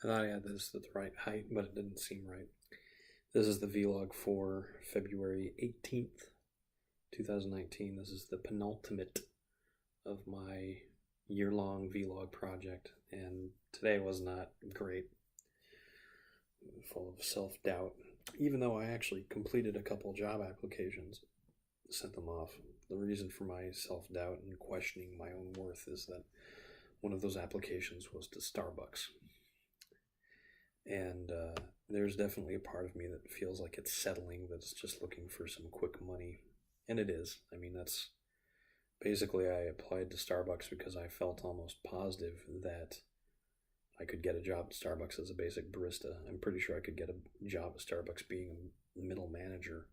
I thought I had this at the right height, but it didn't seem right. This is the vlog for February 18th, 2019. This is the penultimate of my year-long vlog project, and today was not great. Full of self-doubt. Even though I actually completed a couple job applications, sent them off. The reason for my self-doubt and questioning my own worth is that one of those applications was to Starbucks. And there's definitely a part of me that feels like it's settling, that it's just looking for some quick money. And it is. I mean, that's basically, I applied to Starbucks because I felt almost positive that I could get a job at Starbucks as a basic barista. I'm pretty sure I could get a job at Starbucks being a middle manager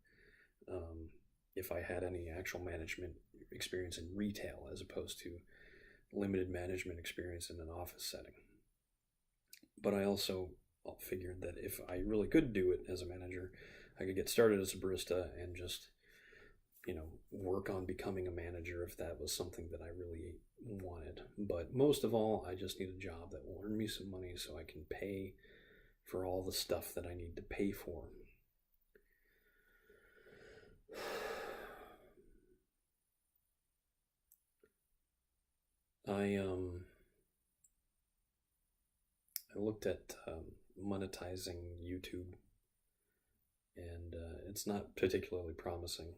if I had any actual management experience in retail as opposed to limited management experience in an office setting. But I also figured that if I really could do it as a manager, I could get started as a barista and just, work on becoming a manager if that was something that I really wanted. But most of all, I just need a job that will earn me some money so I can pay for all the stuff that I need to pay for. I looked at monetizing YouTube, and it's not particularly promising.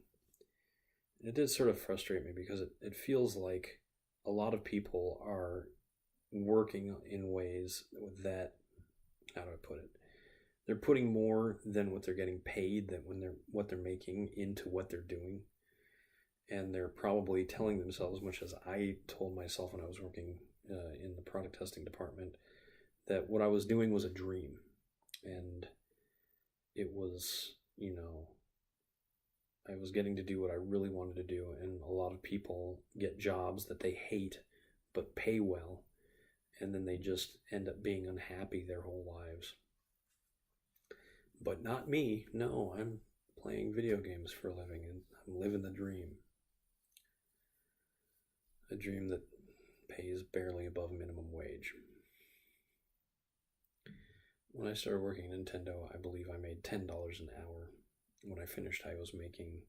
It did sort of frustrate me because it feels like a lot of people are working in ways that, how do I put it? They're putting more than what they're getting paid, than what they're making into what they're doing. And they're probably telling themselves, much as I told myself when I was working in the product testing department, that what I was doing was a dream. And it was, I was getting to do what I really wanted to do. And a lot of people get jobs that they hate but pay well. And then they just end up being unhappy their whole lives. But not me. No, I'm playing video games for a living and I'm living the dream. A dream that pays barely above minimum wage. When I started working at Nintendo, I believe I made $10 an hour. When I finished, I was making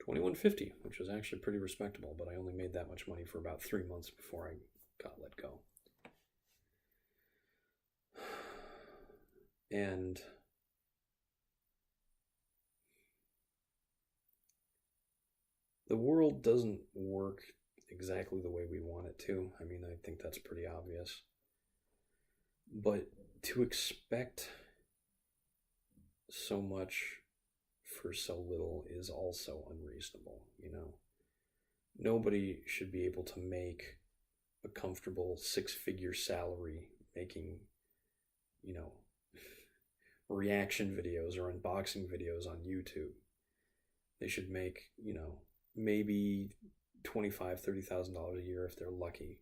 $21.50, which was actually pretty respectable, but I only made that much money for about 3 months before I got let go. And the world doesn't work exactly the way we want it to. I mean, I think that's pretty obvious. But to expect so much for so little is also unreasonable, Nobody should be able to make a comfortable six-figure salary making, reaction videos or unboxing videos on YouTube. They should make, maybe $25,000, $30,000 a year if they're lucky,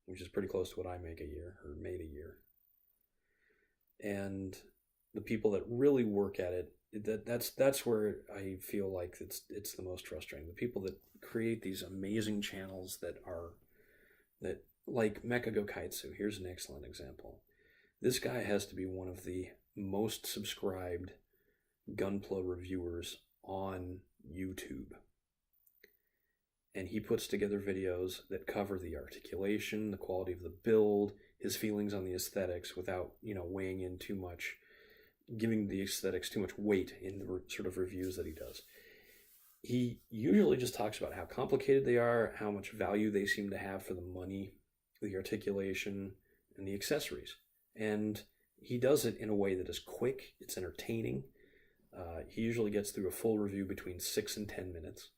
which is pretty close to what I make a year or made a year. And the people that really work at it, that's where I feel like it's the most frustrating. The people that create these amazing channels that like Mecha Gokaitsu. Here's an excellent example. This guy has to be one of the most subscribed Gunpla reviewers on YouTube. And he puts together videos that cover the articulation, the quality of the build, his feelings on the aesthetics without, weighing in too much, giving the aesthetics too much weight in the sort of reviews that he does. He usually just talks about how complicated they are, how much value they seem to have for the money, the articulation, and the accessories. And he does it in a way that is quick, it's entertaining. He usually gets through a full review between 6 and 10 minutes.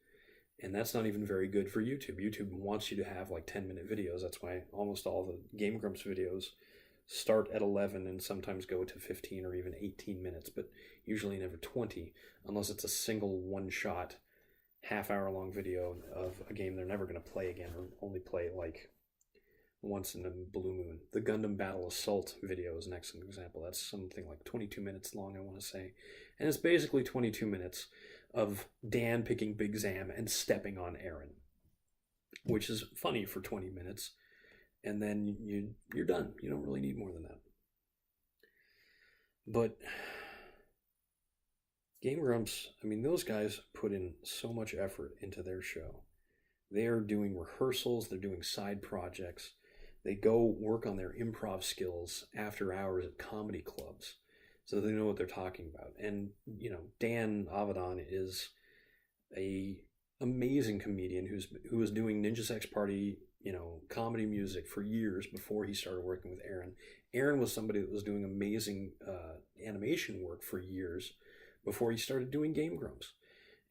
And that's not even very good for YouTube. YouTube wants you to have like 10-minute videos. That's why almost all the Game Grumps videos start at 11 and sometimes go to 15 or even 18 minutes, but usually never 20, unless it's a single one-shot, half-hour-long video of a game they're never going to play again or only play like once in a blue moon. The Gundam Battle Assault video is an excellent example. That's something like 22 minutes long, I want to say. And it's basically 22 minutes of Dan picking Big Zam and stepping on Aaron, which is funny for 20 minutes and then you're done. You don't really need more than that. But Game Grumps, I mean, those guys put in so much effort into their show. They are doing rehearsals, they're doing side projects. They go work on their improv skills after hours at comedy clubs so they know what they're talking about. And, Dan Avedon is a amazing comedian who was doing Ninja Sex Party, comedy music for years before he started working with Aaron. Aaron was somebody that was doing amazing animation work for years before he started doing Game Grumps,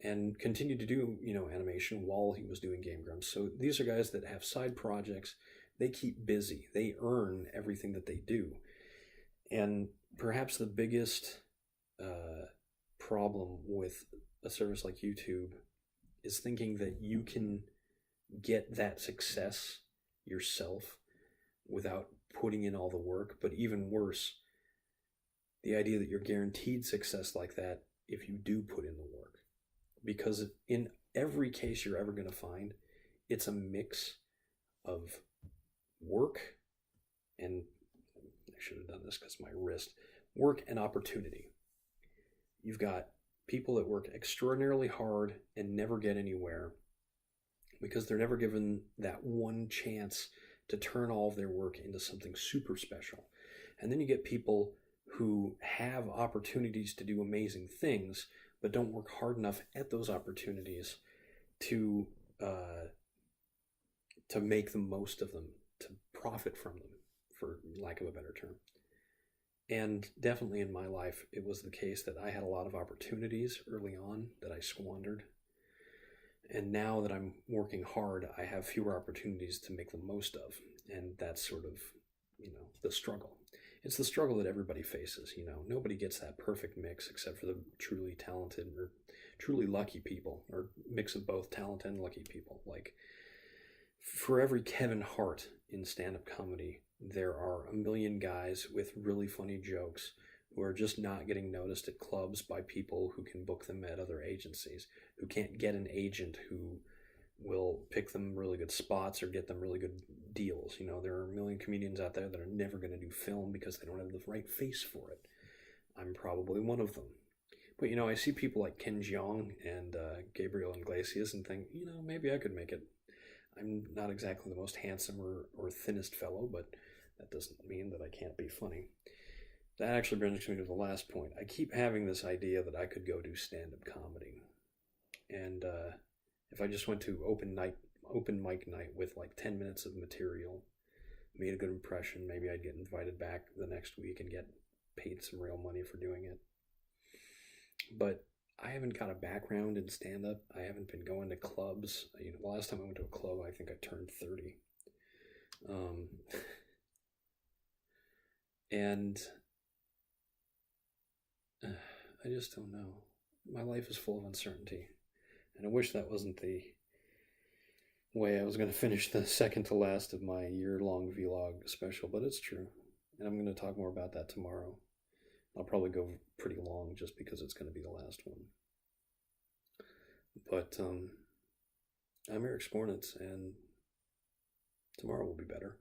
and continued to do, animation while he was doing Game Grumps. So these are guys that have side projects. They keep busy. They earn everything that they do. And perhaps the biggest problem with a service like YouTube is thinking that you can get that success yourself without putting in all the work. But even worse, the idea that you're guaranteed success like that if you do put in the work. Because in every case you're ever going to find, it's a mix of work and, I should have done this because my wrist, work and opportunity. You've got people that work extraordinarily hard and never get anywhere because they're never given that one chance to turn all of their work into something super special. And then you get people who have opportunities to do amazing things, but don't work hard enough at those opportunities to make the most of them, to profit from them, for lack of a better term. And definitely in my life, it was the case that I had a lot of opportunities early on that I squandered. And now that I'm working hard, I have fewer opportunities to make the most of. And that's sort of, the struggle. It's the struggle that everybody faces. Nobody gets that perfect mix except for the truly talented or truly lucky people, or mix of both talent and lucky people. Like, for every Kevin Hart in stand-up comedy, there are a million guys with really funny jokes who are just not getting noticed at clubs by people who can book them at other agencies, who can't get an agent who will pick them really good spots or get them really good deals. There are a million comedians out there that are never going to do film because they don't have the right face for it. I'm probably one of them. But, I see people like Ken Jeong and Gabriel Iglesias and think, maybe I could make it. I'm not exactly the most handsome or thinnest fellow, but that doesn't mean that I can't be funny. That actually brings me to the last point. I keep having this idea that I could go do stand-up comedy. And if I just went to open mic night with like 10 minutes of material, made a good impression, maybe I'd get invited back the next week and get paid some real money for doing it. But I haven't got a background in stand-up. I haven't been going to clubs. The last time I went to a club, I think I turned 30. And I just don't know. My life is full of uncertainty. And I wish that wasn't the way I was going to finish the second to last of my year-long vlog special, but it's true. And I'm going to talk more about that tomorrow. I'll probably go pretty long just because it's going to be the last one. But I'm Eric Spornitz, and tomorrow will be better.